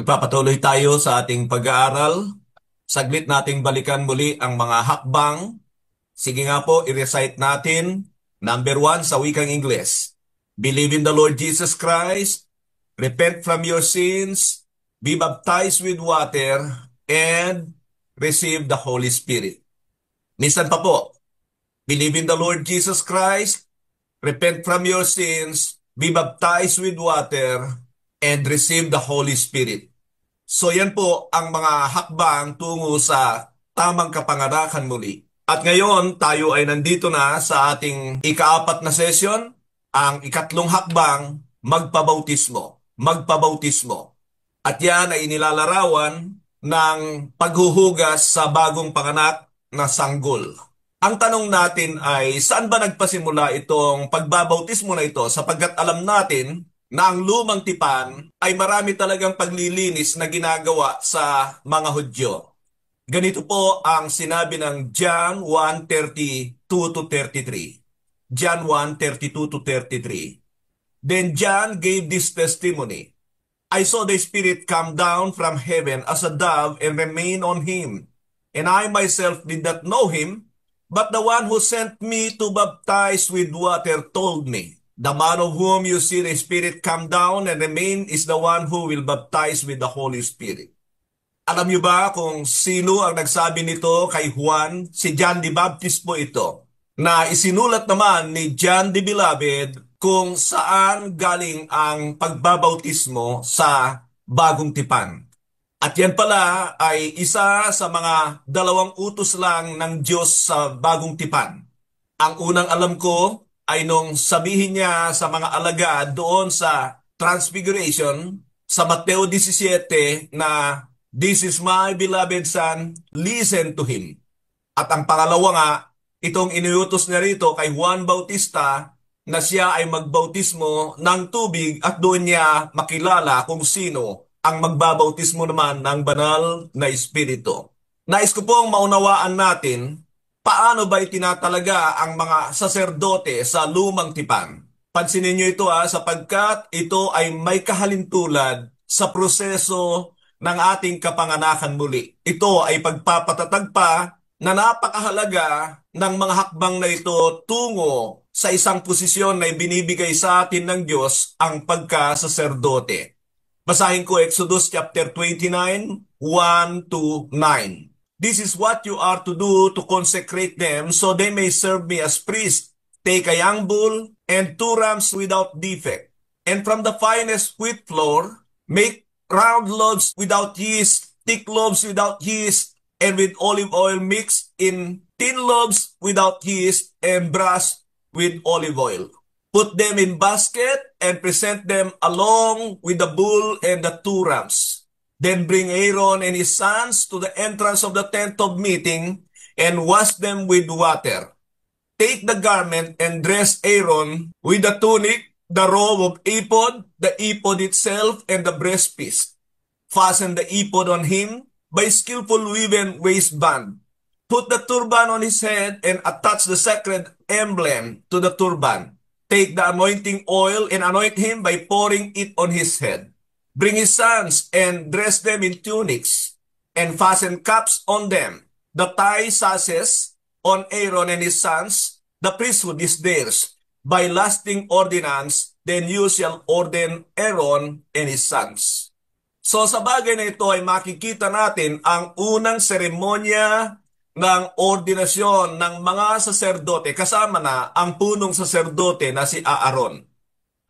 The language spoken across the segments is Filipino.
Magpapatuloy tayo sa ating pag-aaral. Saglit nating balikan muli ang mga hakbang. Sige nga po, i-recite natin. Number 1 sa wikang Ingles. Believe in the Lord Jesus Christ, repent from your sins, be baptized with water, and receive the Holy Spirit. Minsan pa po, believe in the Lord Jesus Christ, repent from your sins, be baptized with water, and receive the Holy Spirit. So yan po ang mga hakbang tungo sa tamang kapanganakan muli. At ngayon tayo ay nandito na sa ating ikaapat na session, ang ikatlong hakbang, magpabautismo. Magpabautismo. At yan ay inilalarawan ng paghuhugas sa bagong panganak na sanggol. Ang tanong natin ay saan ba nagpasimula itong pagbabautismo na ito sapagkat alam natin na ang lumang tipan ay marami talagang paglilinis na ginagawa sa mga Hudyo. Ganito po ang sinabi ng John 1:32 to 33. John 1:32 to 33. Then John gave this testimony. I saw the Spirit come down from heaven as a dove and remain on him. And I myself did not know him, but the one who sent me to baptize with water told me, the man of whom you see the Spirit come down and remain is the one who will baptize with the Holy Spirit. Alam niyo ba kung sino ang nagsabi nito kay Juan? Si John the Baptist po ito, na isinulat naman ni John the Beloved kung saan galing ang pagbabautismo sa bagong tipan. At yan pala ay isa sa mga 2 utos lang ng Diyos sa bagong tipan. Ang unang alam ko ay nung sabihin niya sa mga alagad doon sa Transfiguration sa Mateo 17 na this is my beloved son, listen to him. At ang pangalawa nga, itong iniutos niya rito kay Juan Bautista na siya ay magbautismo ng tubig at doon niya makilala kung sino ang magbabautismo naman ng banal na Espiritu. Nais ko pong maunawaan natin paano ba itinatalaga ang mga saserdote sa lumang tipan. Pansinin niyo ito sapagkat ito ay may kahalintulad sa proseso ng ating kapanganakan muli. Ito ay pagpapatatag pa na napakahalaga ng mga hakbang na ito tungo sa isang posisyon na ibinibigay sa atin ng Diyos ang pagkasaserdote. Basahin ko Exodus chapter 29, 1 to 9. This is what you are to do to consecrate them so they may serve me as priests. Take a young bull and 2 rams without defect. And from the finest wheat flour, make round loaves without yeast, thick loaves without yeast, and with olive oil mixed in thin loaves without yeast, and brush with olive oil. Put them in basket and present them along with the bull and the 2 rams. Then bring Aaron and his sons to the entrance of the tent of meeting and wash them with water. Take the garment and dress Aaron with the tunic, the robe of ephod, the ephod itself, and the breastpiece. Fasten the ephod on him by skillful woven waistband. Put the turban on his head and attach the sacred emblem to the turban. Take the anointing oil and anoint him by pouring it on his head. Bring his sons and dress them in tunics and fasten caps on them. The tie sashes on Aaron and his sons. The priesthood is theirs. By lasting ordinance, then you shall ordain Aaron and his sons. So sa bagay na ito ay makikita natin ang unang seremonya ng ordinasyon ng mga saserdote kasama na ang punong saserdote na si Aaron.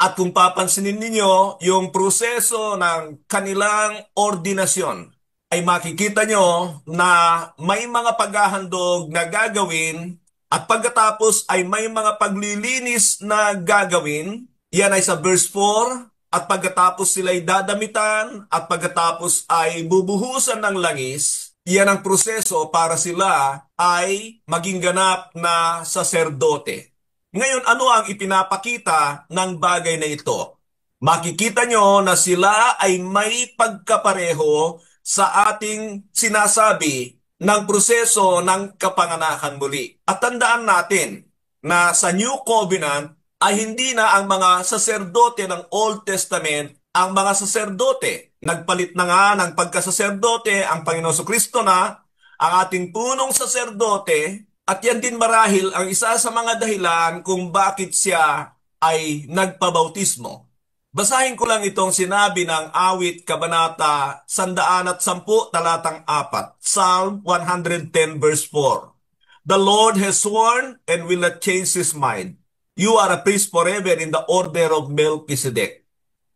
At kung papansinin ninyo yung proseso ng kanilang ordinasyon ay makikita nyo na may mga paghahandog na gagawin at pagkatapos ay may mga paglilinis na gagawin. Yan ay sa verse 4. At pagkatapos sila'y dadamitan at pagkatapos ay bubuhusan ng langis, yan ang proseso para sila ay maging ganap na saserdote. Ngayon, ano ang ipinapakita ng bagay na ito? Makikita nyo na sila ay may pagkapareho sa ating sinasabi ng proseso ng kapanganakan muli. At tandaan natin na sa New Covenant, ay hindi na ang mga saserdote ng Old Testament ang mga saserdote. Nagpalit na nga ng pagkasaserdote ang Panginoon Kristo na ang ating punong saserdote, at yan din marahil ang isa sa mga dahilan kung bakit siya ay nagpabautismo. Basahin ko lang itong sinabi ng Awit Kabanata 110 talatang 4, Psalm 110 verse 4. The Lord has sworn and will not change His mind. You are a priest forever in the order of Melchizedek.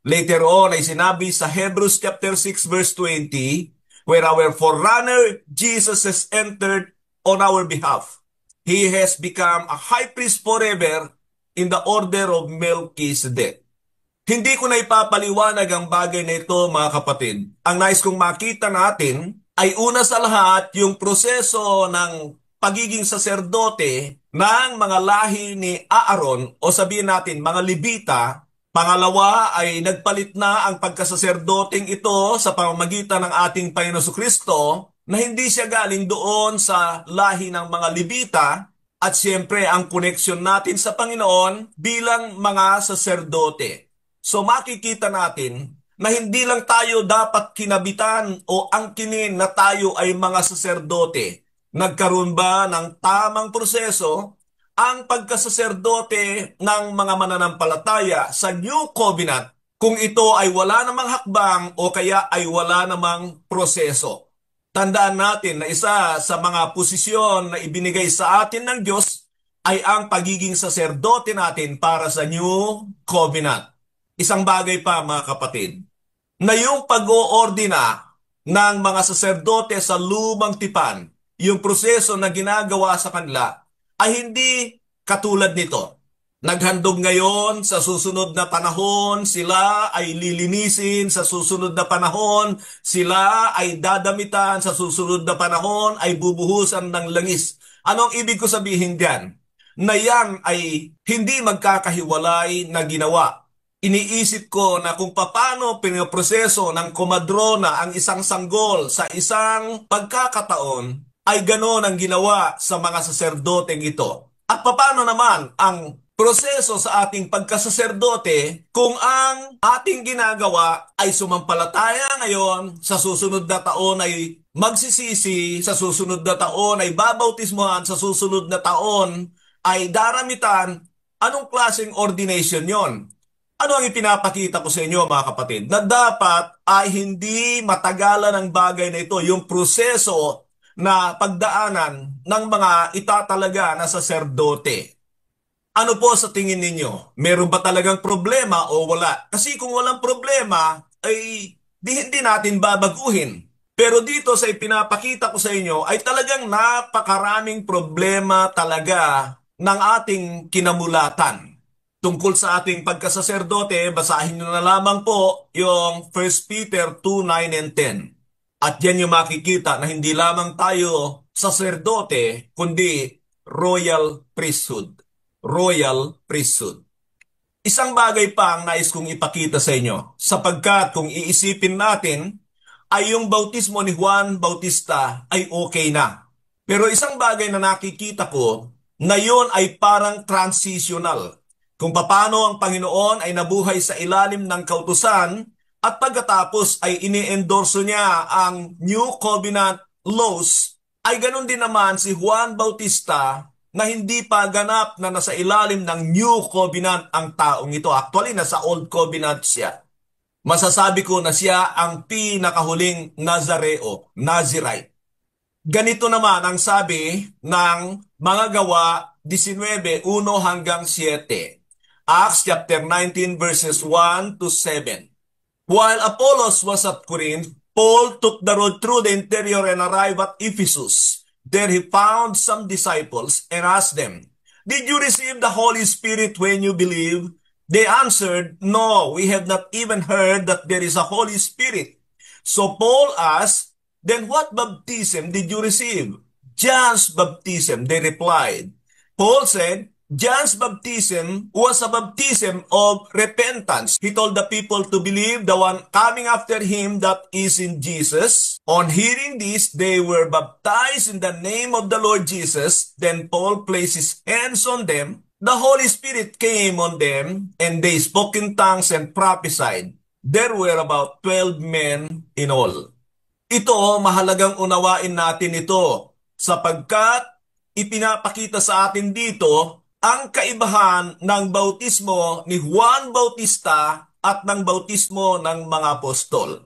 Later on ay sinabi sa Hebrews chapter 6 verse 20, where our forerunner Jesus has entered on our behalf. He has become a high priest forever in the order of Melchizedek. Hindi ko na ipapaliwanag ang bagay na ito, mga kapatid. Ang nais kong makita natin ay una sa lahat yung proseso ng pagiging saserdote ng mga lahi ni Aaron, o sabihin natin mga Levita. Pangalawa ay nagpalit na ang pagkasaserdoteng ito sa pamamagitan ng ating Panginoon Kristo, na hindi siya galing doon sa lahi ng mga Levita, at siyempre ang koneksyon natin sa Panginoon bilang mga saserdote. So makikita natin na hindi lang tayo dapat kinabitan o angkinin na tayo ay mga saserdote. Nagkaroon ba ng tamang proseso ang pagkasaserdote ng mga mananampalataya sa New Covenant kung ito ay wala namang hakbang o kaya ay wala namang proseso? Tandaan natin na isa sa mga posisyon na ibinigay sa atin ng Diyos ay ang pagiging saserdote natin para sa New Covenant. Isang bagay pa, mga kapatid, na yung pag-oordina ng mga saserdote sa lumang tipan, yung proseso na ginagawa sa kanila, ay hindi katulad nito. Naghandog ngayon, sa susunod na panahon, sila ay lilinisin, sa susunod na panahon, sila ay dadamitan, sa susunod na panahon ay bubuhusan ng langis. Anong ibig ko sabihin diyan? Na yan ay hindi magkakahiwalay na ginawa. Iniisip ko na kung paano pinoproseso ng komadrona ang isang sanggol sa isang pagkakataon, ay ganoon ang ginawa sa mga saserdoteng ito. At paano naman ang proseso sa ating pagkasaserdote kung ang ating ginagawa ay sumampalataya ngayon, sa susunod na taon ay magsisisi, sa susunod na taon ay babautismuhan, sa susunod na taon ay daramitan? Anong klaseng ordination yon? Ano ang ipinapakita ko sa inyo, mga kapatid? Na dapat ay hindi matagalan ang bagay na ito, yung proseso na pagdaanan ng mga itatalaga na saserdote. Ano po sa tingin ninyo? Meron ba talagang problema o wala? Kasi kung walang problema, ay hindi natin babaguhin. Pero dito sa ipinapakita ko sa inyo, ay talagang napakaraming problema talaga ng ating kinamulatan. Tungkol sa ating pagkasaserdote, basahin nyo na lamang po yung 1 Peter 2:9 and 10. At yan yung makikita na hindi lamang tayo saserdote, kundi royal priesthood. Royal priesthood. Isang bagay pa ang nais kong ipakita sa inyo, sapagkat kung iisipin natin, ay yung bautismo ni Juan Bautista ay okay na. Pero isang bagay na nakikita ko, na yun ay parang transitional. Kung paano ang Panginoon ay nabuhay sa ilalim ng kautusan, at pagkatapos ay ini-endorso niya ang New Covenant laws, ay ganun din naman si Juan Bautista na hindi pa ganap na nasa ilalim ng New Covenant ang taong ito. Actually, nasa Old Covenant siya. Masasabi ko na siya ang pinakahuling Nazareo, Nazirite. Ganito naman ang sabi ng mga gawa 19:1 hanggang 7. Acts chapter 19 verses 1 to 7. While Apollos was at Corinth, Paul took the road through the interior and arrived at Ephesus. There he found some disciples and asked them, "Did you receive the Holy Spirit when you believed?" They answered, "No, we have not even heard that there is a Holy Spirit." So Paul asked, "Then what baptism did you receive?" "John's baptism," they replied. Paul said, John's baptism was a baptism of repentance. He told the people to believe the one coming after him, that is in Jesus. On hearing this, they were baptized in the name of the Lord Jesus. Then Paul placed his hands on them. The Holy Spirit came on them, and they spoke in tongues and prophesied. there were about 12 men in all. Ito, mahalagang unawain natin ito sapagkat ipinapakita sa atin dito ang kaibahan ng bautismo ni Juan Bautista at ng bautismo ng mga apostol.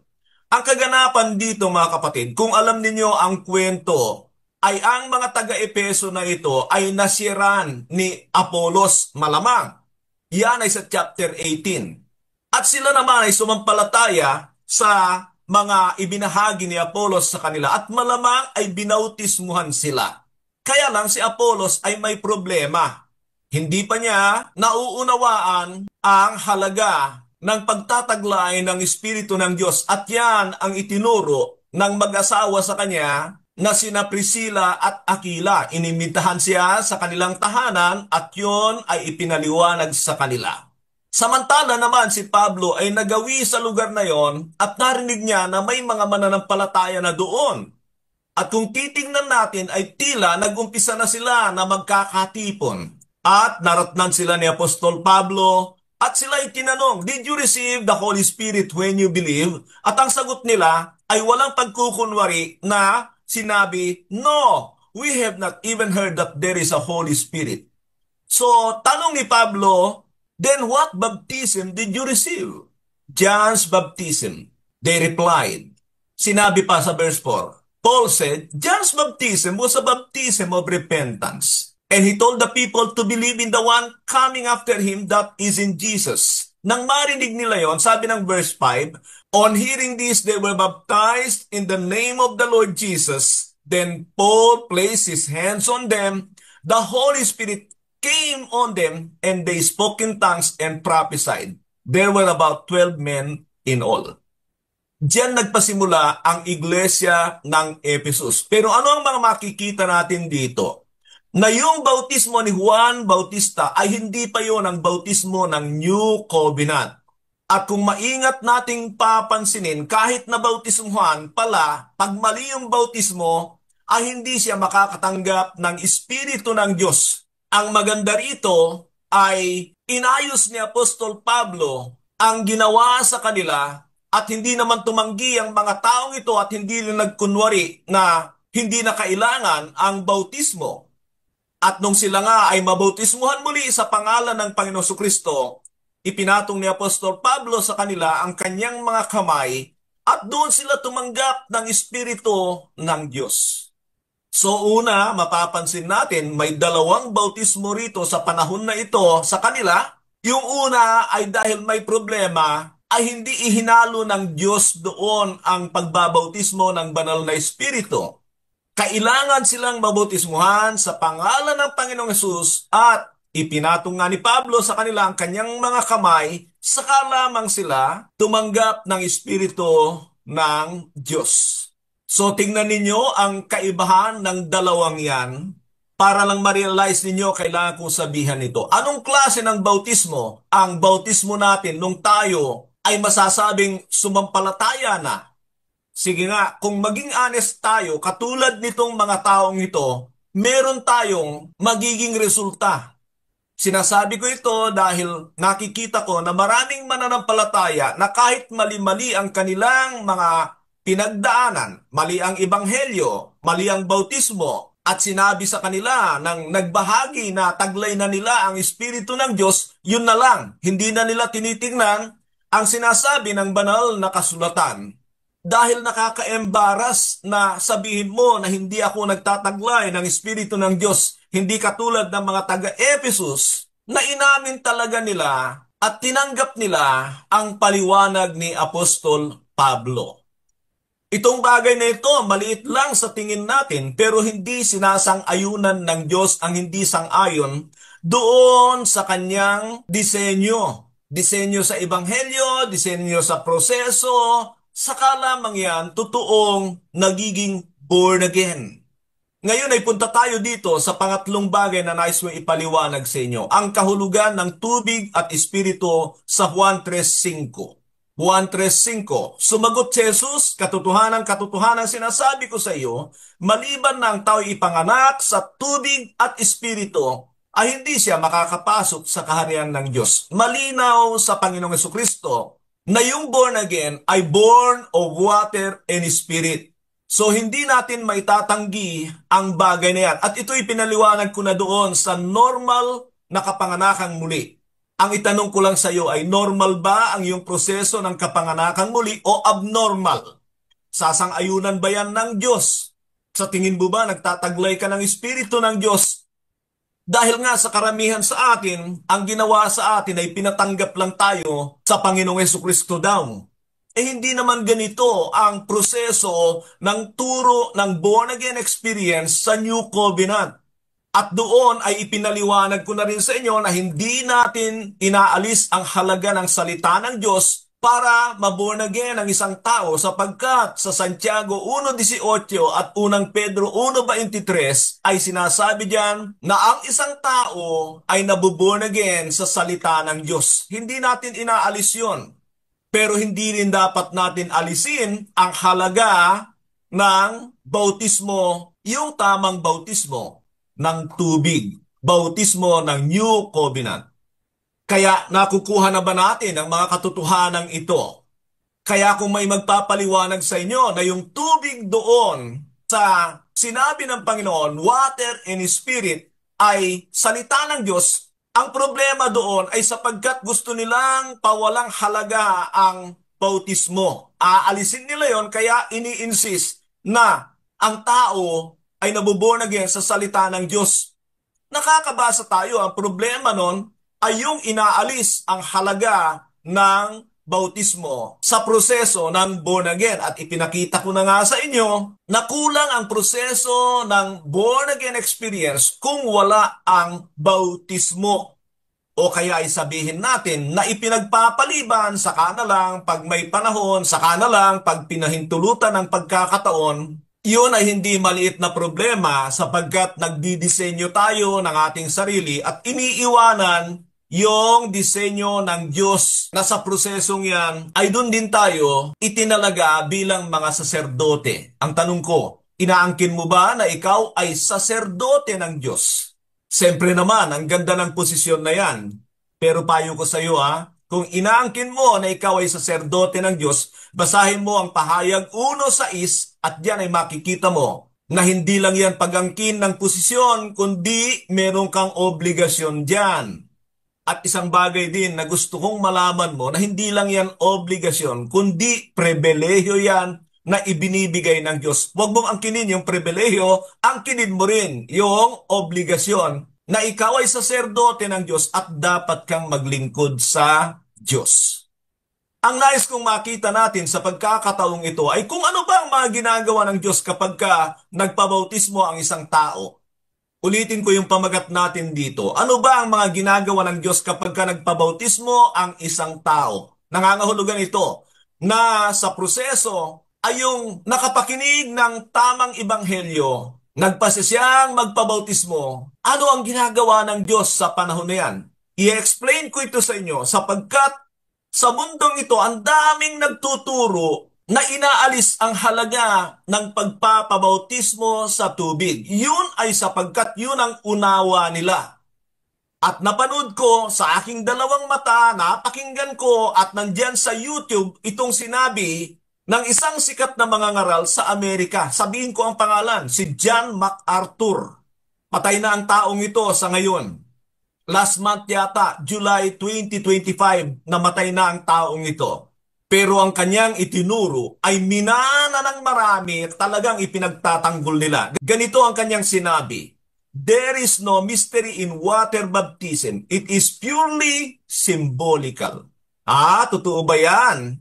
Ang kaganapan dito mga kapatid, kung alam ninyo ang kwento, ay ang mga taga-Epeso na ito ay nasiran ni Apolos malamang. Yan ay sa chapter 18. At sila naman ay sumampalataya sa mga ibinahagi ni Apolos sa kanila at malamang ay binautismuhan sila. Kaya lang si Apolos ay may problema. Hindi pa niya nauunawaan ang halaga ng pagtataglay ng Espiritu ng Diyos at yan ang itinuro ng mag-asawa sa kanya na sina Priscilla at Aquila. Inimbitahan siya sa kanilang tahanan at yon ay ipinaliwanag sa kanila. Samantala naman si Pablo ay nagawi sa lugar na yon at narinig niya na may mga mananampalataya na doon. At kung titingnan natin ay tila nag-umpisa na sila na magkakatipon. At naratnan sila ni Apostol Pablo at sila ay tinanong, "Did you receive the Holy Spirit when you believe?" At ang sagot nila ay walang pagkukunwari na sinabi, "No, we have not even heard that there is a Holy Spirit." So, tanong ni Pablo, "Then what baptism did you receive?" "John's baptism." They replied. Sinabi pa sa verse 4, Paul said, "John's baptism was a baptism of repentance. And he told the people to believe in the one coming after him, that is in Jesus." Nang marinig nila yon, sabi ng verse 5, "On hearing this, they were baptized in the name of the Lord Jesus. Then Paul placed his hands on them. The Holy Spirit came on them, and they spoke in tongues and prophesied." There were about 12 men in all. Diyan nagpasimula ang iglesia ng Ephesus. Pero ano ang mga makikita natin dito? Na yung bautismo ni Juan Bautista ay hindi pa yon ang bautismo ng New Covenant. At kung maingat nating papansinin, kahit na bautismuhan pala, pag mali yung bautismo, ay hindi siya makakatanggap ng Espiritu ng Diyos. Ang maganda rito ay inayos ni Apostol Pablo ang ginawa sa kanila at hindi naman tumanggi ang mga taong ito at hindi rin nagkunwari na hindi na kailangan ang bautismo. At nung sila nga ay mabautismuhan muli sa pangalan ng Panginoong Jesucristo, ipinatong ni Apostol Pablo sa kanila ang kanyang mga kamay at doon sila tumanggap ng Espiritu ng Diyos. So una, mapapansin natin may dalawang bautismo rito sa panahon na ito sa kanila. Yung una ay dahil may problema ay hindi ihinalo ng Diyos doon ang pagbabautismo ng banal na Espiritu. Kailangan silang mabautismuhan sa pangalan ng Panginoong Hesus at ipinatong nga ni Pablo sa kanila ang kanyang mga kamay, saka lamang sila tumanggap ng Espiritu ng Diyos. So tingnan ninyo ang kaibahan ng dalawang yan. Para lang ma-realize ninyo, kailangan kong sabihan ito. Anong klase ng bautismo? Ang bautismo natin nung tayo ay masasabing sumampalataya na. Sige nga, kung maging honest tayo, katulad nitong mga taong ito, meron tayong magiging resulta. Sinasabi ko ito dahil nakikita ko na maraming mananampalataya na kahit mali-mali ang kanilang mga pinagdaanan, mali ang ebanghelyo, mali ang bautismo, at sinabi sa kanila nang nagbahagi na taglay na nila ang Espiritu ng Diyos, yun na lang, hindi na nila tinitingnan ang sinasabi ng banal na kasulatan. Dahil nakaka-embaras na sabihin mo na hindi ako nagtataglay ng Espiritu ng Diyos, hindi katulad ng mga taga-Ephesus na inamin talaga nila at tinanggap nila ang paliwanag ni Apostol Pablo. Itong bagay na ito, maliit lang sa tingin natin, pero hindi sinasang-ayunan ng Diyos ang hindi sang-ayon doon sa kanyang disenyo. Disenyo sa ebanghelyo, disenyo sa proseso, saka lamang yan, totoong nagiging born again. Ngayon ay punta tayo dito sa pangatlong bagay na nais mo ipaliwanag sa inyo, ang kahulugan ng tubig at espiritu sa Juan 3:5. Juan 3:5, sumagot si Jesus, katotohanan sinasabi ko sa iyo, maliban na ang tao'y ipanganak sa tubig at espiritu, ay hindi siya makakapasok sa kaharian ng Diyos. Malinaw sa Panginoong Jesucristo na yung born again ay born of water and spirit. So hindi natin maitatanggi ang bagay na yan. At ito'y pinaliwanag ko na doon sa normal na kapanganakang muli. Ang itanong ko lang sa iyo ay normal ba ang iyong proseso ng kapanganakang muli o abnormal? Sasang-ayunan ba yan ng Diyos? Sa tingin mo ba nagtataglay ka ng Espiritu ng Diyos? Dahil nga sa karamihan sa atin, ang ginawa sa atin ay pinatanggap lang tayo sa Panginoong Hesukristo daw. Hindi naman ganito ang proseso ng turo ng born-again experience sa New Covenant. At doon ay ipinaliwanag ko na rin sa inyo na hindi natin inaalis ang halaga ng salita ng Diyos para maborn again ang isang tao sapagkat sa Santiago 1:18 at unang Pedro 1:23 ay sinasabi diyan na ang isang tao ay nabuborn again sa salita ng Diyos. Hindi natin inaalis yon. Pero hindi rin dapat natin alisin ang halaga ng bautismo, yung tamang bautismo ng tubig, bautismo ng New Covenant. Kaya nakukuha na ba natin ang mga katotohanan ito? Kaya kung may magpapaliwanag sa inyo na yung tubig doon sa sinabi ng Panginoon, water and spirit, ay salita ng Diyos, ang problema doon ay sapagkat gusto nilang pawalang halaga ang bautismo. Aalisin nila yon kaya ini-insist na ang tao ay nabuborn again sa salita ng Diyos. Nakakabasa tayo, ang problema nun ay yung inaalis ang halaga ng bautismo sa proseso ng born again. At ipinakita ko na nga sa inyo na kulang ang proseso ng born again experience kung wala ang bautismo. O kaya ay sabihin natin na ipinagpapaliban sa kanalang pag may panahon, sa kanalang pag pinahintulutan ng pagkakataon. Yun ay hindi maliit na problema sapagkat nagdidisenyo tayo ng ating sarili at iniiwanan yung disenyo ng Diyos na sa prosesong yan ay doon din tayo itinalaga bilang mga saserdote. Ang tanong ko, inaangkin mo ba na ikaw ay saserdote ng Diyos? Siyempre naman, ang ganda ng posisyon na yan. Pero payo ko sa iyo kung inaangkin mo na ikaw ay saserdote ng Diyos, basahin mo ang pahayag 1:6 at diyan ay makikita mo na hindi lang yan pag-angkin ng posisyon, kundi meron kang obligasyon diyan. At isang bagay din na gusto kong malaman mo na hindi lang yan obligasyon, kundi pribilehiyo yan na ibinibigay ng Diyos. Huwag mong angkinin yung pribilehiyo, angkinin mo rin yung obligasyon na ikaw ay saserdote ng Diyos at dapat kang maglingkod sa Diyos. Ang nais kong makita natin sa pagkakataong ito ay kung ano ba ang mga ginagawa ng Diyos kapag nagpabautismo ang isang tao. Ulitin ko yung pamagat natin dito. Ano ba ang mga ginagawa ng Diyos kapag nagpabautismo ang isang tao? Nangangahulugan ito na sa proseso ay yung nakapakinig ng tamang ebanghelyo, nagpasya magpabautismo. Ano ang ginagawa ng Diyos sa panahon na yan? I-explain ko ito sa inyo sapagkat sa mundong ito ang daming nagtuturo na inaalis ang halaga ng pagpapabautismo sa tubig. Yun ay sapagkat yun ang unawa nila. At napanood ko sa aking dalawang mata, napakinggan ko at nandyan sa YouTube itong sinabi ng isang sikat na mangangaral sa Amerika. Sabihin ko ang pangalan, si John MacArthur. Patay na ang taong ito sa ngayon. Last month yata, July 2025, namatay na ang taong ito. Pero ang kanyang itinuro ay minana ng marami, talagang ipinagtatanggol nila. Ganito ang kanyang sinabi, "There is no mystery in water baptism. It is purely symbolical." Totoo ba yan?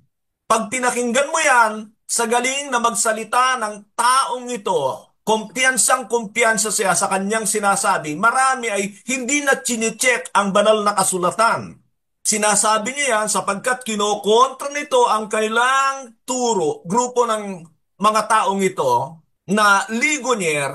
Pag pinakinggan mo yan, sa galing na magsalita ng taong ito, kumpiyansang-kumpiyansa siya sa kanyang sinasabi, marami ay hindi na chinecheck ang banal na kasulatan. Sinasabi niya yan sapagkat kinokontra nito ang kailang turo, grupo ng mga taong ito na Ligonier,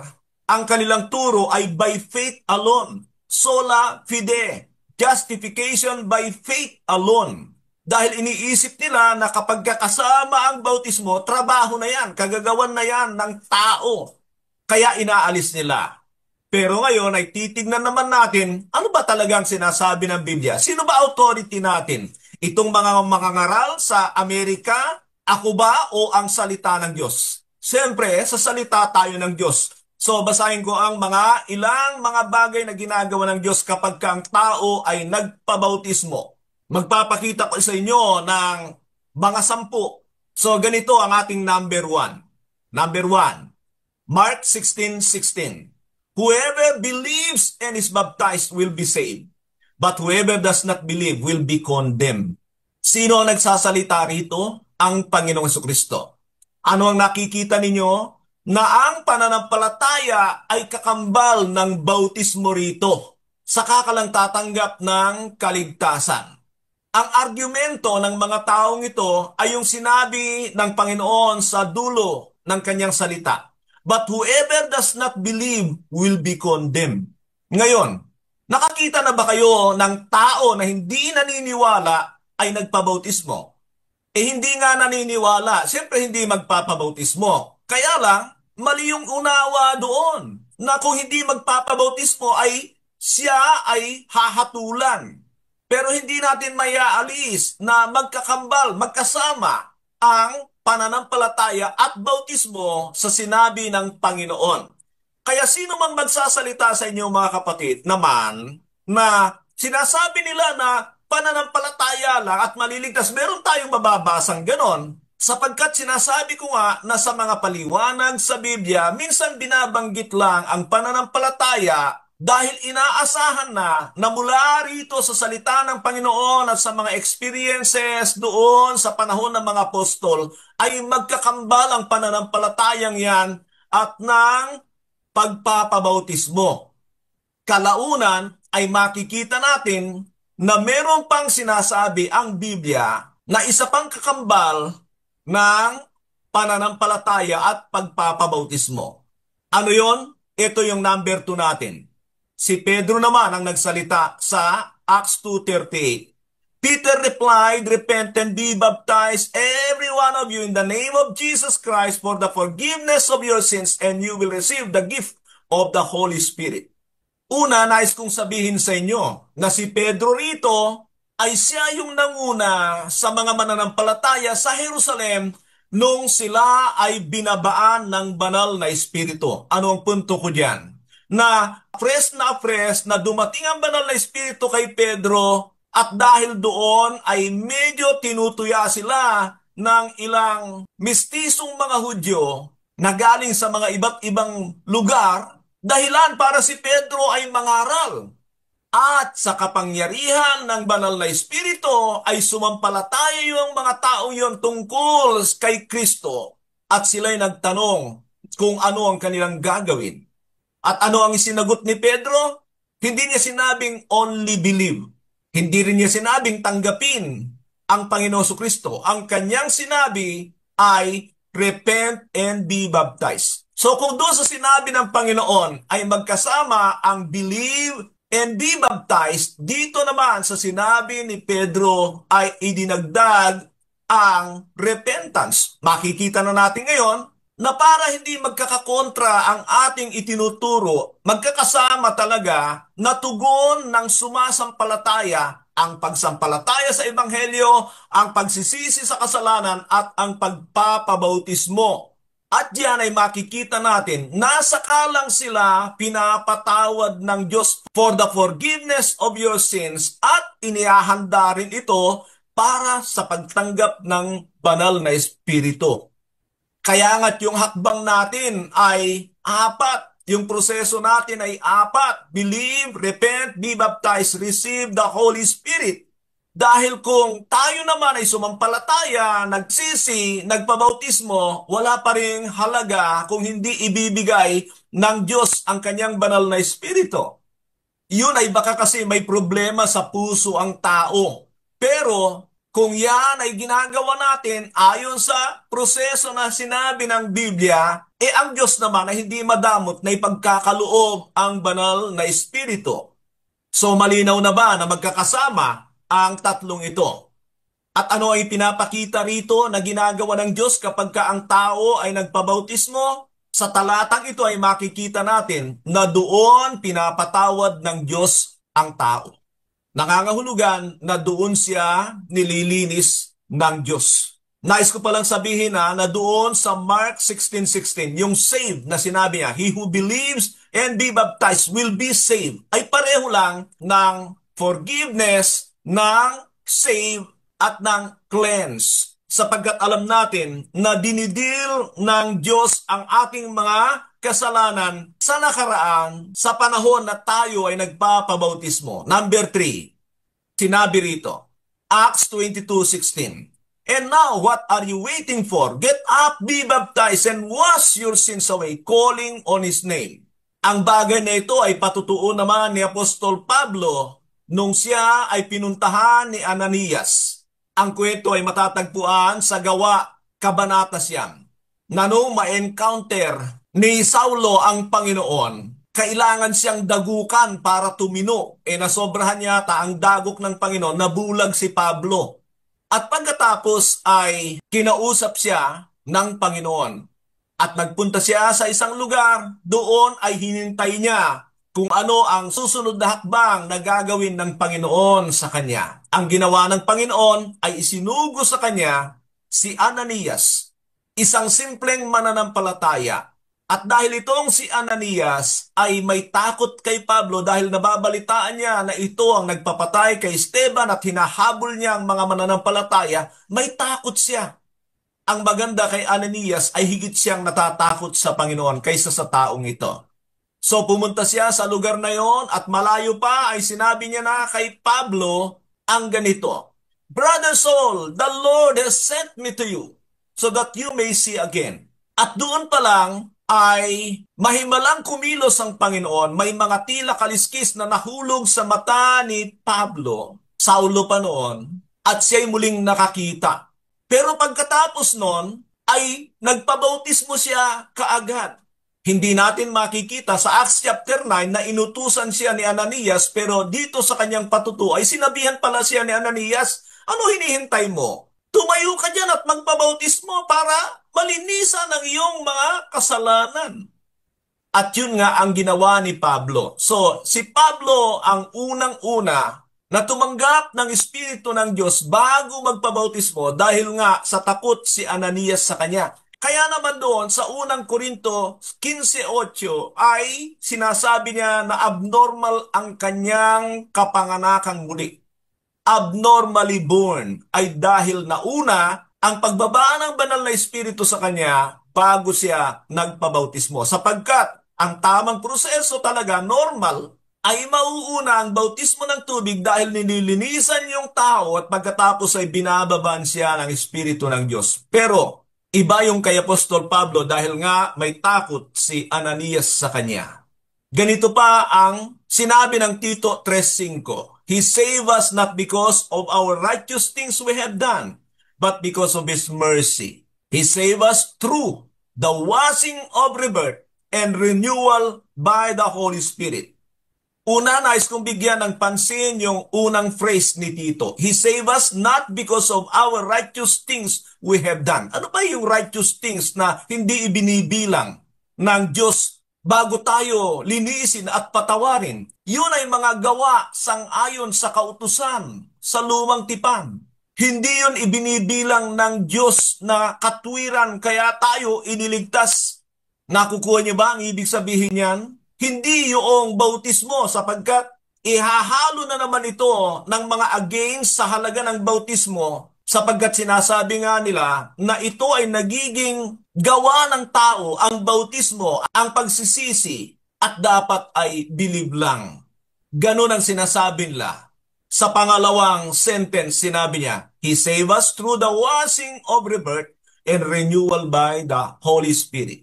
ang kanilang turo ay by faith alone, sola fide, justification by faith alone. Dahil iniisip nila na kapag kasama ang bautismo, trabaho na yan, kagagawan na yan ng tao. Kaya inaalis nila. Pero ngayon ay titignan naman natin, ano ba talagang sinasabi ng Biblia? Sino ba authority natin? Itong mga makangaral sa Amerika, ako ba o ang salita ng Diyos? Siyempre, sa salita tayo ng Diyos. So, basahin ko ang ilang mga bagay na ginagawa ng Diyos kapag ang tao ay nagpabautismo. Magpapakita ko sa inyo ng mga 10. So, ganito ang ating number 1. Number 1, Mark 16:16. Whoever believes and is baptized will be saved, but whoever does not believe will be condemned. Sino ang nagsasalita rito? Ang Panginoong Jesucristo. Ano ang nakikita ninyo? Na ang pananampalataya ay kakambal ng bautismo rito. Saka ka lang tatanggap ng kaligtasan. Ang argumento ng mga taong ito ay yung sinabi ng Panginoon sa dulo ng kanyang salita. But whoever does not believe will be condemned. Ngayon, nakakita na ba kayo ng tao na hindi naniniwala ay nagpabautismo? Hindi nga naniniwala, siyempre hindi magpapabautismo. Kaya lang, mali yung unawa doon na kung hindi magpapabautismo ay siya ay hahatulan. Pero hindi natin mayaalis na magkakambal, magkasama ang pananampalataya at bautismo sa sinabi ng Panginoon. Kaya sino man magsasalita sa inyo mga kapatid naman na sinasabi nila na pananampalataya lang at maliligtas, meron tayong mababasang ganon. Sapagkat sinasabi ko nga na sa mga paliwanag sa Biblia, minsan binabanggit lang ang pananampalataya dahil inaasahan na mula rito sa salita ng Panginoon at sa mga experiences doon sa panahon ng mga apostol ay magkakambal ang pananampalatayang yan at ng pagpapabautismo. Kalaunan ay makikita natin na meron pang sinasabi ang Biblia na isa pang kakambal ng pananampalataya at pagpapabautismo. Ano yon? Ito yung number 2 natin. Si Pedro naman ang nagsalita sa Acts 2:38. Peter replied, "Repent and be baptized, every one of you, in the name of Jesus Christ for the forgiveness of your sins, and you will receive the gift of the Holy Spirit." Una, nais kong sabihin sa inyo na si Pedro rito ay siya yung nanguna sa mga mananampalataya sa Jerusalem nung sila ay binabaan ng banal na Espiritu. Ano ang punto ko diyan? Na fresh na dumating ang banal na Espiritu kay Pedro at dahil doon ay medyo tinutuya sila ng ilang mistisong mga Hudyo na galing sa mga iba't ibang lugar, dahilan para si Pedro ay mangaral. At sa kapangyarihan ng banal na Espiritu ay sumampalataya yung mga tao yon tungkol kay Kristo at sila'y nagtanong kung ano ang kanilang gagawin. At ano ang isinagot ni Pedro? Hindi niya sinabing only believe. Hindi rin niya sinabing tanggapin ang Panginoon Kristo. Ang kanyang sinabi ay repent and be baptized. So kung doon sa sinabi ng Panginoon ay magkasama ang believe and be baptized, dito naman sa sinabi ni Pedro ay idinagdag ang repentance. Makikita na natin ngayon na para hindi magkakakontra ang ating itinuturo, magkakasama talaga na tugon ng sumasampalataya, ang pagsampalataya sa Ebanghelyo, ang pagsisisi sa kasalanan at ang pagpapabautismo. At diyan ay makikita natin, nasa kalang sila pinapatawad ng Diyos for the forgiveness of your sins at inihahanda rin ito para sa pagtanggap ng banal na Espiritu. Kaya nga't yung hakbang natin ay 4. Yung proseso natin ay 4. Believe, repent, be baptized, receive the Holy Spirit. Dahil kung tayo naman ay sumampalataya, nagsisi, nagpabautismo, wala pa ring halaga kung hindi ibibigay ng Diyos ang kanyang banal na Espiritu. Yun ay baka kasi may problema sa puso ang tao. Pero kung yan ay ginagawa natin ayon sa proseso na sinabi ng Biblia, ang Diyos naman ay hindi madamot na ipagkakaloob ang banal na Espiritu. So malinaw na ba na magkakasama ang tatlong ito? At ano ay pinapakita rito na ginagawa ng Diyos kapag ang tao ay nagpabautismo? Sa talatang ito ay makikita natin na doon pinapatawad ng Diyos ang tao. Nangangahulugan na doon siya nililinis ng Diyos. Nais ko palang sabihin na doon sa Mark 16:16, yung saved na sinabi niya, he who believes and be baptized will be saved, ay pareho lang ng forgiveness, ng save at ng cleanse. Sapagkat alam natin na dinidil ng Diyos ang ating mga kasalanan sa nakaraan sa panahon na tayo ay nagpapabautismo. Number 3, sinabi rito, Acts 22:16. And now, what are you waiting for? Get up, be baptized, and wash your sins away, calling on His name. Ang bagay na ito ay patutuo naman ni Apostol Pablo nung siya ay pinuntahan ni Ananias. Ang kwento ay matatagpuan sa Gawa, Kabanata 9. Na nung ma-encounter ni Saulo ang Panginoon, kailangan siyang dagukan para tumino. Nasobrahan yata ang dagok ng Panginoon, nabulag si Pablo. At pagkatapos ay kinausap siya ng Panginoon. At nagpunta siya sa isang lugar, doon ay hinintay niya kung ano ang susunod na hakbang na gagawin ng Panginoon sa kanya. Ang ginawa ng Panginoon ay isinugo sa kanya si Ananias, isang simpleng mananampalataya. At dahil itong si Ananias ay may takot kay Pablo dahil nababalitaan niya na ito ang nagpapatay kay Esteban at hinahabol niya ang mga mananampalataya, may takot siya. Ang maganda kay Ananias ay higit siyang natatakot sa Panginoon kaysa sa taong ito. So pumunta siya sa lugar na yon at malayo pa ay sinabi niya na kay Pablo ang ganito, Brother Saul, the Lord has sent me to you so that you may see again. At doon pa lang ay mahimalang kumilos ang Panginoon, may mga tila kaliskis na nahulog sa mata ni Pablo, Saulo pa noon, at siya'y muling nakakita. Pero pagkatapos noon, ay nagpabautismo siya kaagad. Hindi natin makikita sa Acts chapter 9 na inutusan siya ni Ananias, pero dito sa kanyang patuto ay sinabihan pala siya ni Ananias, ano hinihintay mo? Tumayo ka dyan at magpabautismo para malinisan ang iyong mga kasalanan. At yun nga ang ginawa ni Pablo. So, si Pablo ang unang-una na tumanggap ng Espiritu ng Diyos bago magpabautismo dahil nga sa takot si Ananias sa kanya. Kaya naman doon sa unang Korinto 15:8 ay sinasabi niya na abnormal ang kanyang kapanganakang muli. Abnormally born ay dahil nauna ang pagbaba ng banal na espiritu sa kanya bago siya nagpabautismo. Sapagkat ang tamang proseso talaga normal ay mauuna ang bautismo ng tubig dahil nililinisan yung tao at pagkatapos ay binababaan siya ng espiritu ng Diyos. Pero iba yung kay Apostol Pablo dahil nga may takot si Ananias sa kanya. Ganito pa ang sinabi ng Tito 3:5. He saved us not because of our righteous things we have done, but because of His mercy. He saved us through the washing of rebirth and renewal by the Holy Spirit. Una, nais kong bigyan ng pansin yung unang phrase ni Tito. He saved us not because of our righteous things we have done. Ano ba yung righteous things na hindi ibinibilang ng Diyos bago tayo linisin at patawarin? Yun ay mga gawa sang-ayon sa kautusan sa lumang tipan. Hindi yun ibinibilang ng Diyos na katwiran kaya tayo iniligtas. Nakukuha niyo ba ang ibig sabihin niyan? Hindi yung bautismo sapagkat ihahalo na naman ito ng mga against sa halaga ng bautismo sapagkat sinasabi nga nila na ito ay nagiging gawa ng tao, ang bautismo, ang pagsisisi at dapat ay believe lang. Ganun ang sinasabi nila. Sa pangalawang sentence, sinabi niya, He saved us through the washing of rebirth and renewal by the Holy Spirit.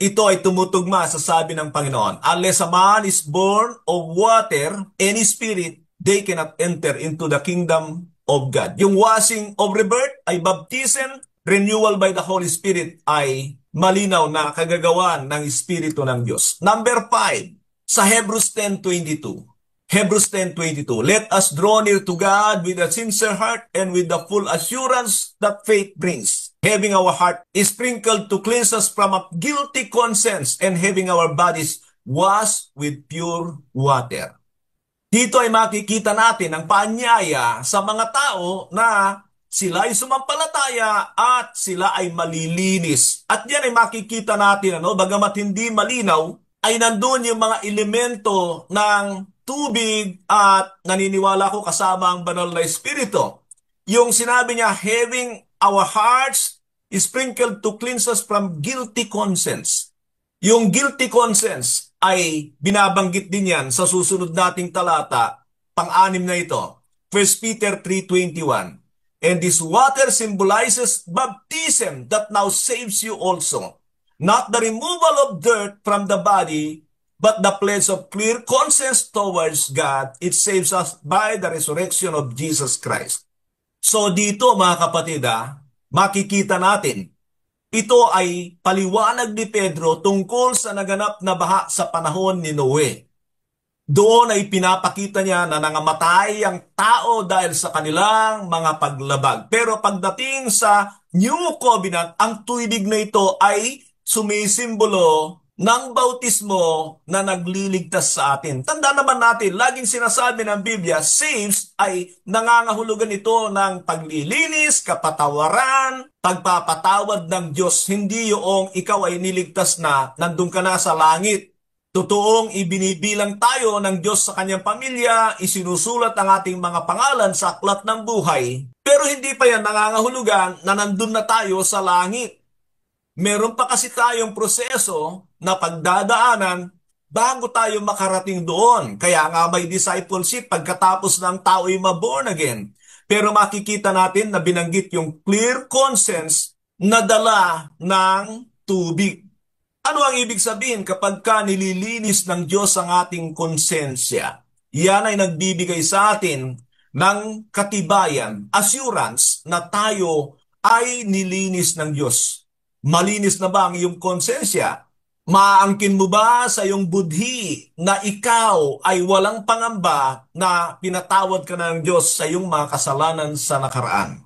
Ito ay tumutugma sa sabi ng Panginoon, unless a man is born of water and Spirit, they cannot enter into the kingdom of God. Yung washing of rebirth ay baptism, renewal by the Holy Spirit ay malinaw na kagagawan ng Espiritu ng Diyos. Number 5, sa Hebrews 10:22. Hebrews 10:22, let us draw near to God with a sincere heart and with the full assurance that faith brings, having our heart sprinkled to cleanse us from a guilty conscience and having our bodies washed with pure water. Dito ay makikita natin ang paanyaya sa mga tao na sila ay sumampalataya at sila ay malilinis. At yan ay makikita natin, bagamat hindi malinaw, ay nandun yung mga elemento ng tubig at naniniwala ko kasama ang banal na espiritu. Yung sinabi niya, having our hearts sprinkled to cleanse us from guilty conscience. Yung guilty conscience ay binabanggit din yan sa susunod nating talata, pang-anim na ito, 1 Peter 3:21. And this water symbolizes baptism that now saves you also. Not the removal of dirt from the body, but the pledge of clear conscience towards God. It saves us by the resurrection of Jesus Christ. So dito mga kapatid, makikita natin, ito ay paliwanag ni Pedro tungkol sa naganap na baha sa panahon ni Noe. Doon ay pinapakita niya na nangamatay ang tao dahil sa kanilang mga paglabag. Pero pagdating sa New Covenant, ang tubig na ito ay sumisimbolo ng bautismo na nagliligtas sa atin. Tanda naman natin, laging sinasabi ng Biblia, saves ay nangangahulugan ito ng paglilinis, kapatawaran, pagpapatawad ng Diyos. Hindi yung ikaw ay niligtas na, nandun ka na sa langit. Totoong ibinibilang tayo ng Diyos sa kanyang pamilya, isinusulat ang ating mga pangalan sa aklat ng buhay. Pero hindi pa yan nangangahulugan na nandun na tayo sa langit. Meron pa kasi tayong proseso na pagdadaanan bago tayo makarating doon. Kaya nga may discipleship pagkatapos ng tao ay ma-born again. Pero makikita natin na binanggit yung clear conscience na dala ng tubig. Ano ang ibig sabihin kapag nililinis ng Diyos ang ating konsensya? Yan ay nagbibigay sa atin ng katibayan, assurance na tayo ay nilinis ng Diyos. Malinis na ba ang iyong konsensya? Maangkin mo ba sa iyong budhi na ikaw ay walang pangamba na pinatawad ka ng Diyos sa iyong mga kasalanan sa nakaraan?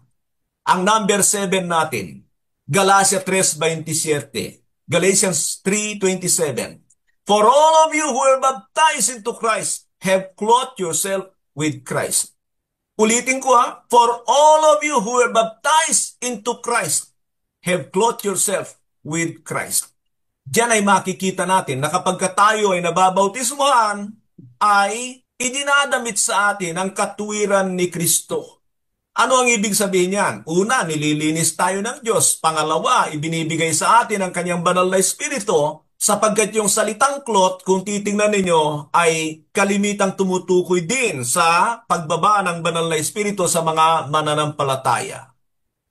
Ang number 7 natin, Galatia 3:27. Galatians 3:27. For all of you who are baptized into Christ have clothed yourself with Christ. Ulitin ko for all of you who are baptized into Christ have clothed yourself with Christ. Diyan ay makikita natin na kapag tayo ay nababautismuhan, ay idinadamit sa atin ang katuwiran ni Kristo. Ano ang ibig sabihin niyan? Una, nililinis tayo ng Diyos. Pangalawa, ibinibigay sa atin ang kanyang banal na espiritu, sapagkat yung salitang cloth, kung titingnan ninyo, ay kalimitang tumutukoy din sa pagbaba ng banal na espiritu sa mga mananampalataya.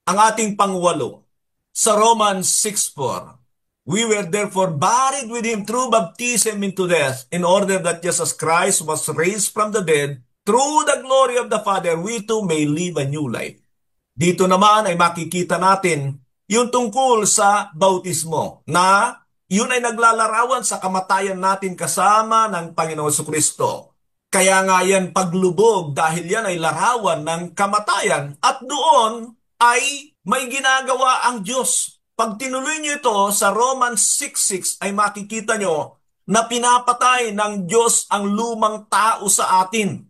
Ang ating pangwalo, sa Romans 6:4, we were therefore buried with Him through baptism into death, in order that just as Christ was raised from the dead, through the glory of the Father, we too may live a new life. Dito naman ay makikita natin yung tungkol sa bautismo na yun ay naglalarawan sa kamatayan natin kasama ng Panginoon Jesucristo. Kaya nga yan paglubog dahil yan ay larawan ng kamatayan at doon ay may ginagawa ang Diyos. Pag tinuloy niyo ito sa Romans 6:6 ay makikita nyo na pinapatay ng Diyos ang lumang tao sa atin.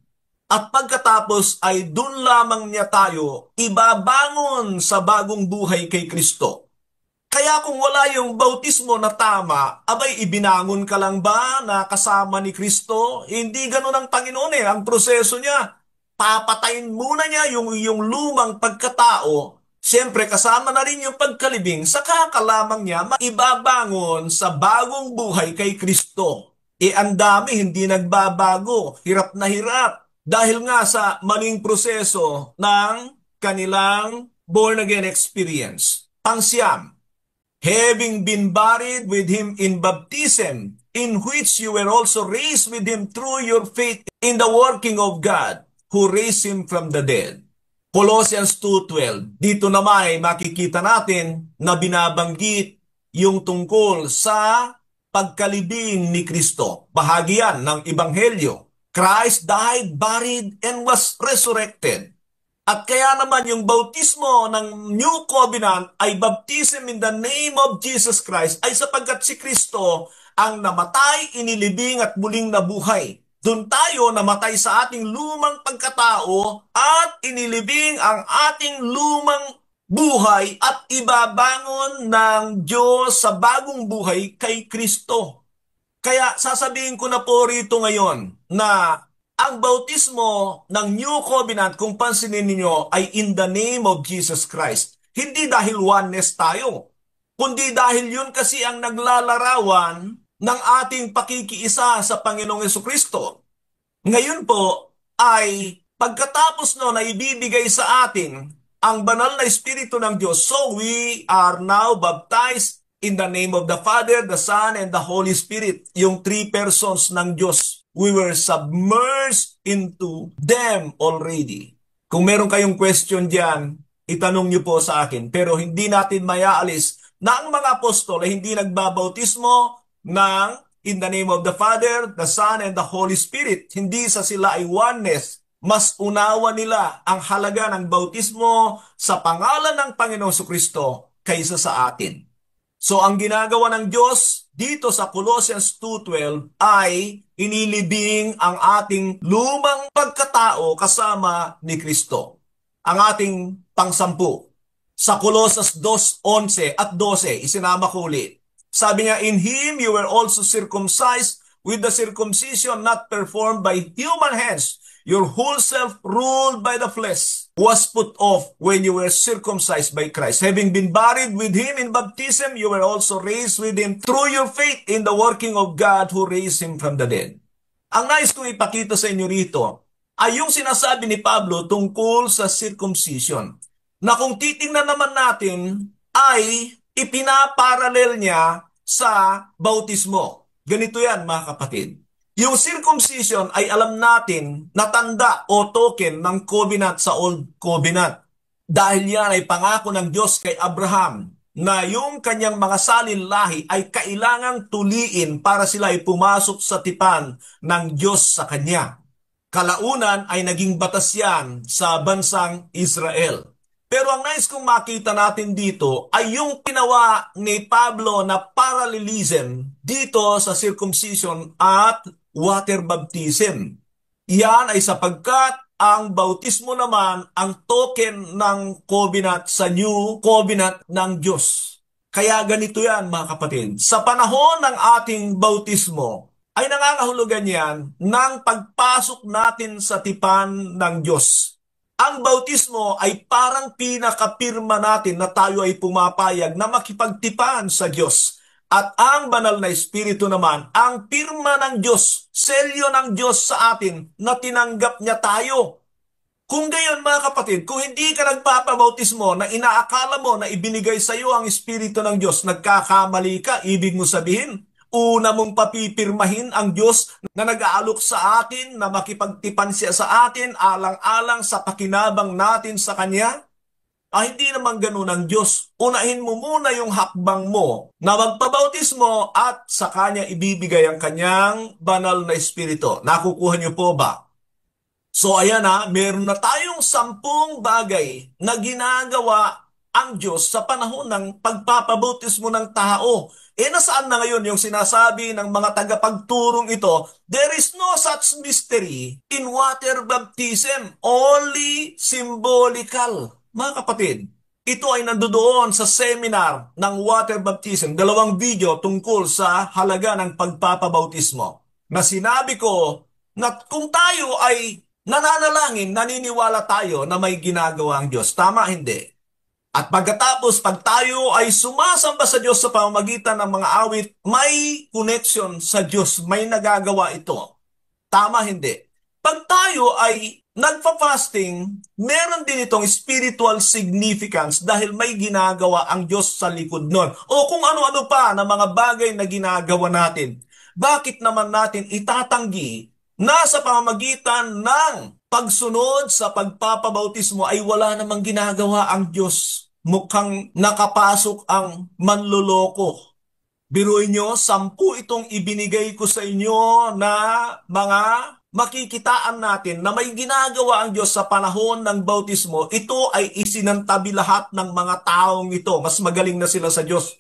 At pagkatapos ay dun lamang niya tayo ibabangon sa bagong buhay kay Kristo. Kaya kung wala yung bautismo na tama, abay ibinangon ka lang ba na kasama ni Kristo? Hindi ganun ang Panginoon ang proseso niya. Papatayin muna niya yung lumang pagkatao. Siyempre kasama na rin yung pagkalibing, saka ka lamang niya maibabangon sa bagong buhay kay Kristo. Ang dami hindi nagbabago, hirap na hirap. Dahil nga sa maling proseso ng kanilang born-again experience. Pang-siyam, having been buried with Him in baptism, in which you were also raised with Him through your faith in the working of God, who raised Him from the dead. Colossians 2:12. Dito naman ay makikita natin na binabanggit yung tungkol sa pagkalibing ni Kristo. Bahagi yan ng Ebanghelyo. Christ died, buried, and was resurrected. At kaya naman yung bautismo ng New Covenant ay baptism in the name of Jesus Christ ay sapagkat si Kristo ang namatay, inilibing at muling nabuhay. Doon tayo namatay sa ating lumang pagkatao at inilibing ang ating lumang buhay at ibabangon ng Diyos sa bagong buhay kay Kristo. Kaya sasabihin ko na po rito ngayon na ang bautismo ng New Covenant, kung pansinin ninyo, ay in the name of Jesus Christ. Hindi dahil oneness tayo, kundi dahil yun kasi ang naglalarawan ng ating pakikiisa sa Panginoong Jesucristo. Ngayon po ay pagkatapos no na ibibigay sa atin ang banal na Espiritu ng Diyos, so we are now baptized in the name of the Father, the Son, and the Holy Spirit. Yung three persons ng Diyos, we were submerged into them already. Kung meron kayong question dyan, itanong nyo po sa akin. Pero hindi natin mayaalis na ang mga apostol ay hindi nagbabautismo ng in the name of the Father, the Son, and the Holy Spirit. Hindi sa sila ay oneness. Mas unawa nila ang halaga ng bautismo sa pangalan ng Panginoong Jesucristo kaysa sa atin. So ang ginagawa ng Diyos dito sa Colossians 2:12 ay inilibing ang ating lumang pagkatao kasama ni Kristo. Ang ating pangsampu. Sa Colossus 2:11 at 12, isinama ko ulit. Sabi niya, in Him you were also circumcised with the circumcision not performed by human hands. Your whole self, ruled by the flesh, was put off when you were circumcised by Christ. Having been buried with Him in baptism, you were also raised with Him through your faith in the working of God who raised Him from the dead. Ang nais kong ipakita sa inyo rito ay yung sinasabi ni Pablo tungkol sa circumcision. Na kung titingnan naman natin ay ipinaparalel niya sa bautismo. Ganito yan mga kapatid. Yung circumcision ay alam natin na tanda o token ng covenant sa Old Covenant. Dahil yan ay pangako ng Diyos kay Abraham na yung kanyang mga salin-lahi ay kailangang tuliin para sila ay pumasok sa tipan ng Diyos sa kanya. Kalaunan ay naging batas yan sa bansang Israel. Pero ang nais kong makita natin dito ay yung ginawa ni Pablo na parallelism dito sa circumcision at water baptism. Yan ay sapagkat ang bautismo naman ang token ng covenant sa new covenant ng Diyos. Kaya ganito yan mga kapatid. Sa panahon ng ating bautismo ay nangangahulugan yan ng pagpasok natin sa tipan ng Diyos. Ang bautismo ay parang pinakapirma natin na tayo ay pumapayag na makipagtipan sa Diyos. At ang banal na Espiritu naman, ang pirma ng Diyos, selyo ng Diyos sa atin na tinanggap niya tayo. Kung gayon mga kapatid, kung hindi ka nagpapabautismo na inaakala mo na ibinigay sa iyo ang Espiritu ng Diyos, nagkakamali ka, ibig mo sabihin, una mong papipirmahin ang Diyos na nag-aalok sa atin, na makipagtipan siya sa atin, alang-alang sa pakinabang natin sa Kanya? Hindi naman ganun ang Diyos. Unahin mo muna yung hakbang mo na magpabautismo at sa Kanya ibibigay ang Kanyang banal na Espiritu. Nakukuha niyo po ba? So ayan meron na tayong 10 bagay na ginagawa ang Diyos sa panahon ng pagpapabautismo ng tao. Nasaan na ngayon yung sinasabi ng mga tagapagturong ito? There is no such mystery in water baptism, only symbolical. Mga kapatid, ito ay nandoon sa seminar ng water baptism, 2 video tungkol sa halaga ng pagpapabautismo. Na sinabi ko na kung tayo ay nananalangin, naniniwala tayo na may ginagawa ang Diyos. Tama, hindi? At pagkatapos, pag tayo ay sumasamba sa Diyos sa pamamagitan ng mga awit, may connection sa Diyos, may nagagawa ito. Tama, hindi? Pag tayo ay nagpa-fasting, meron din itong spiritual significance dahil may ginagawa ang Diyos sa likod nun. O kung ano-ano pa na mga bagay na ginagawa natin. Bakit naman natin itatanggi na sa pamamagitan ng pagsunod sa pagpapabautismo ay wala namang ginagawa ang Diyos? Mukhang nakapasok ang manloloko. Biruin nyo, 10 itong ibinigay ko sa inyo na mga makikitaan natin na may ginagawa ang Diyos sa panahon ng bautismo. Ito ay isinantabi lahat ng mga taong ito. Mas magaling na sila sa Diyos.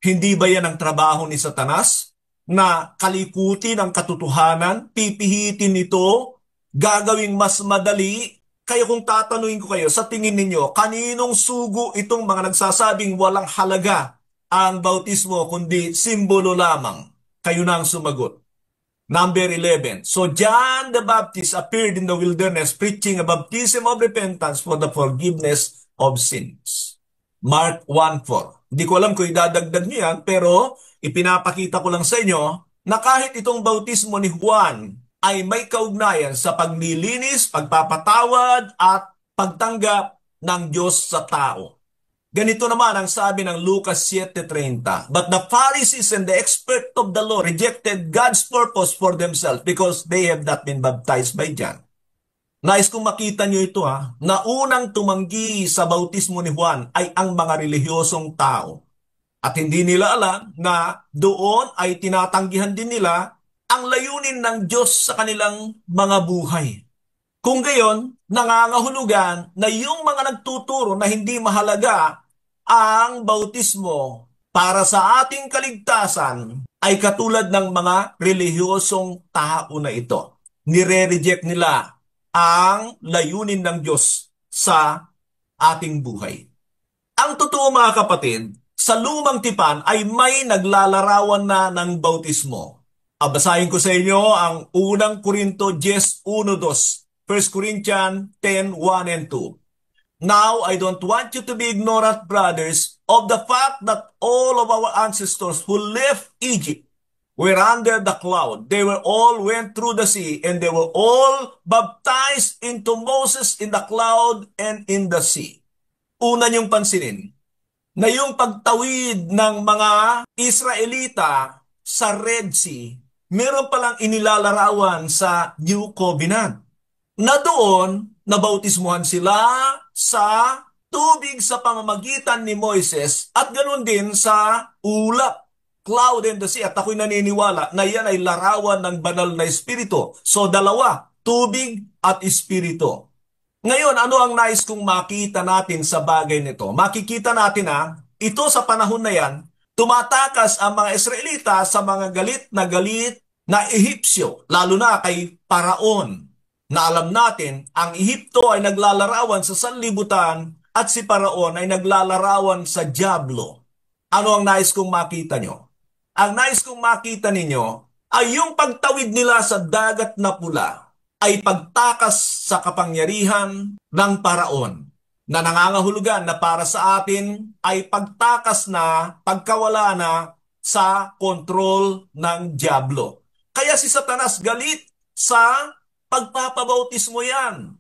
Hindi ba yan ang trabaho ni Satanas? na kalikutin ang katotohanan, pipihitin ito, gagawing mas madali. Kaya kung tatanungin ko kayo, sa tingin ninyo, kaninong sugo itong mga nagsasabing walang halaga ang bautismo kundi simbolo lamang? Kayo na ang sumagot. Number 11. So John the Baptist appeared in the wilderness preaching a baptism of repentance for the forgiveness of sins. Mark 1:4. Hindi ko alam kung idadagdag niyo yan, pero ipinapakita ko lang sa inyo na kahit itong bautismo ni Juan ay may kaugnayan sa paglilinis, pagpapatawad at pagtanggap ng Diyos sa tao. Ganito naman ang sabi ng Lucas 7:30. But the Pharisees and the expert of the law rejected God's purpose for themselves because they have not been baptized by John. Nais kong makita nyo ito na unang tumanggi sa bautismo ni Juan ay ang mga relihiyosong tao. At hindi nila alam na doon ay tinatanggihan din nila ang layunin ng Diyos sa kanilang mga buhay. Kung gayon, nangangahulugan na yung mga nagtuturo na hindi mahalaga ang bautismo para sa ating kaligtasan ay katulad ng mga relihiyosong tao na ito. Nire-reject nila ang layunin ng Diyos sa ating buhay. Ang totoo mga kapatid, sa lumang tipan ay may naglalarawan na ng bautismo. Basahin ko sa inyo ang unang Korinto 10:1-2. 1 Corinthians 10:1 and 2. Now, I don't want you to be ignorant, brothers, of the fact that all of our ancestors who left Egypt were under the cloud. They were all went through the sea, and they were all baptized into Moses in the cloud and in the sea. Una niyong pansinin na yung pagtawid ng mga Israelita sa Red Sea, meron palang inilalarawan sa New Covenant. Na doon, nabautismuhan sila sa tubig sa pamamagitan ni Moises at ganoon din sa ulap, cloud and the sea. At ako'y naniniwala na yan ay larawan ng banal na espiritu. So dalawa, tubig at espiritu. Ngayon, ano ang nais kong makita natin sa bagay nito? Makikita natin ito sa panahon na yan, tumatakas ang mga Israelita sa mga galit na Ehipsyo, lalo na kay Paraon. Na alam natin, ang Ehipto ay naglalarawan sa sanlibutan at si Paraon ay naglalarawan sa dyablo. Ano ang nais kong makita nyo? Ang nais kong makita ninyo ay yung pagtawid nila sa dagat na pula ay pagtakas sa kapangyarihan ng Paraon na nangangahulugan na para sa atin ay pagtakas na, pagkawala na sa kontrol ng dyablo. Kaya si Satanas galit sa pagpapabautismo yan.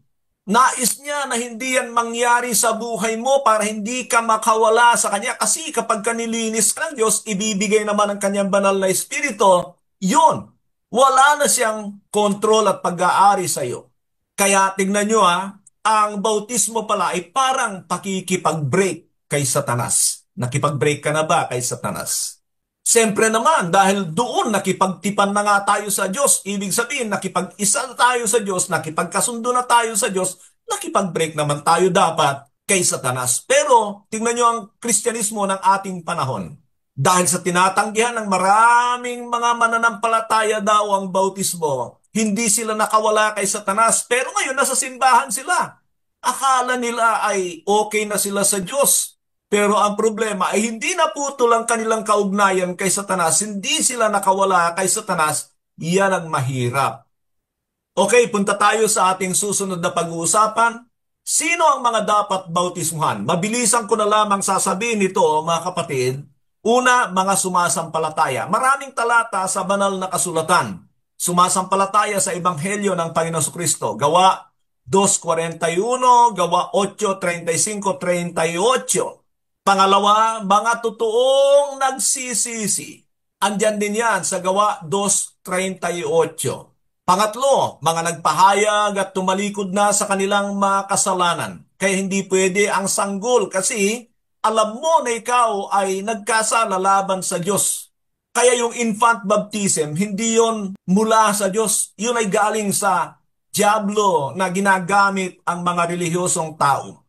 Nais niya na hindi yan mangyari sa buhay mo para hindi ka makawala sa Kanya. Kasi kapag kanilinis ka ng Diyos, ibibigay naman ang Kanyang banal na espiritu, yun. Wala na siyang kontrol at pag-aari sa iyo. Kaya tignan nyo ang bautismo pala ay parang pakikipag-break kay Satanas. Nakipag-break ka na ba kay Satanas? Siyempre naman, dahil doon nakipagtipan na nga tayo sa Diyos, ibig sabihin nakipag-isa tayo sa Diyos, nakipagkasundo na tayo sa Diyos, nakipag-break naman tayo dapat kay Satanas. Pero tingnan nyo ang Kristyanismo ng ating panahon. Dahil sa tinatanggihan ng maraming mga mananampalataya daw ang bautismo, hindi sila nakawala kay Satanas. Pero ngayon nasa simbahan sila. Akala nila ay okay na sila sa Diyos. Pero ang problema ay hindi naputol ang kanilang kaugnayan kay Satanas, hindi sila nakawala kay Satanas, yan ang mahirap. Okay, punta tayo sa ating susunod na pag-uusapan. Sino ang mga dapat bautismuhan? Mabilisan ko na lamang sasabihin ito, mga kapatid. Una, mga sumasampalataya. Maraming talata sa banal na kasulatan. Sumasampalataya sa Ebanghelyo ng Panginoon Kristo. Gawa 2:41, Gawa 8:35-38. Pangalawa, mga totoong nagsisisi. Andyan din yan sa Gawa 2:38. Pangatlo, mga nagpahayag at tumalikod na sa kanilang mga kasalanan. Kaya hindi pwede ang sanggol kasi alam mo na ikaw ay nagkasala laban sa Diyos. Kaya yung infant baptism, hindi yon mula sa Diyos. Yun ay galing sa dyablo na ginagamit ang mga relihiyosong tao.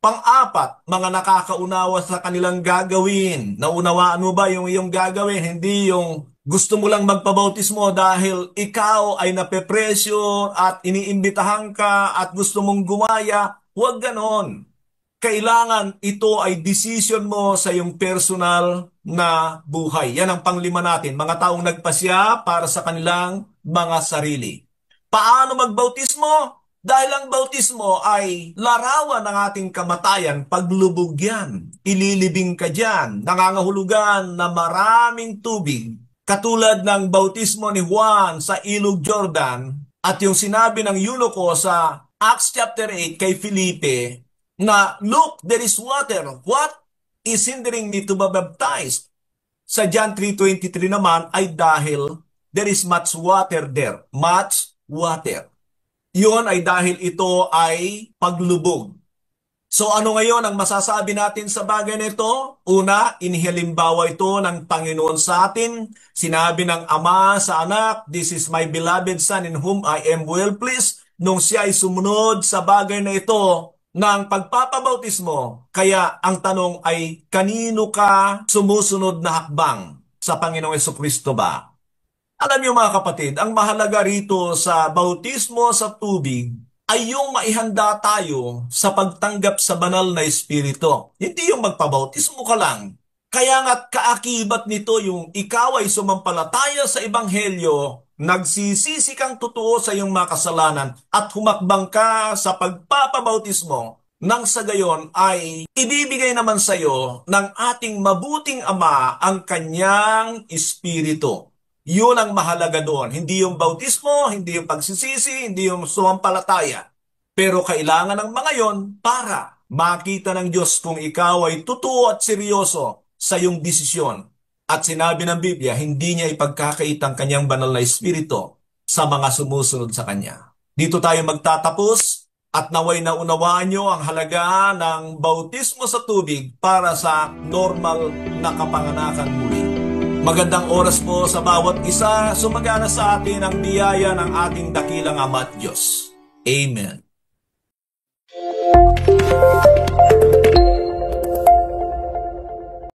Pang-apat, mga nakakaunawa sa kanilang gagawin. Naunawaan mo ba yung iyong gagawin? Hindi yung Gusto mo lang magpabautismo dahil ikaw ay nape-pressure at iniimbitahan ka at gusto mong gumaya, huwag ganon. Kailangan ito ay decision mo sa iyong personal na buhay. Yan ang panglima natin, mga taong nagpasya para sa kanilang mga sarili. Paano magbautismo? Dahil ang bautismo ay larawan ng ating kamatayan, paglubog yan. Ililibing ka dyan, nangangahulugan na maraming tubig. Katulad ng bautismo ni Juan sa Ilog Jordan at yung sinabi ng eunuko sa Acts chapter 8 kay Felipe na, "Look, there is water. What is hindering me to be baptized?" Sa John 3:23 naman ay dahil there is much water there. Much water. Yun ay dahil ito ay paglubog. So ano ngayon ang masasabi natin sa bagay na ito? Una, inihalimbawa ito ng Panginoon sa atin. Sinabi ng Ama sa Anak, "This is my beloved Son in whom I am well pleased." Nung siya ay sumunod sa bagay na ito ng pagpapabautismo, kaya ang tanong ay, kanino ka sumusunod na hakbang? Sa Panginoong Jesucristo ba? Alam niyo mga kapatid, ang mahalaga rito sa bautismo sa tubig ay yung maihanda tayo sa pagtanggap sa banal na Espiritu. Hindi yung magpabautismo ka lang. Kaya nga't kaakibat nito yung ikaw ay sumampalataya sa Ebanghelyo, nagsisisi kang totoo sa iyong mga kasalanan at humakbang ka sa pagpapabautismo, nang sa gayon ay ibibigay naman sa iyo ng ating mabuting Ama ang kanyang Espiritu. Yun ang mahalaga doon. Hindi yung bautismo, hindi yung pagsisisi, hindi yung sumampalataya. Pero kailangan ng mga yon para makita ng Diyos kung ikaw ay totoo at seryoso sa iyong desisyon. At sinabi ng Biblia, hindi niya ipagkakait ang kanyang banal na Espiritu sa mga sumusunod sa kanya. Dito tayo magtatapos at naway na unawaan nyo ang halaga ng bautismo sa tubig para sa normal na kapanganakan muli. Magandang oras po sa bawat isa. Sumagana sa atin ang biyaya ng ating dakilang Ama at Diyos. Amen.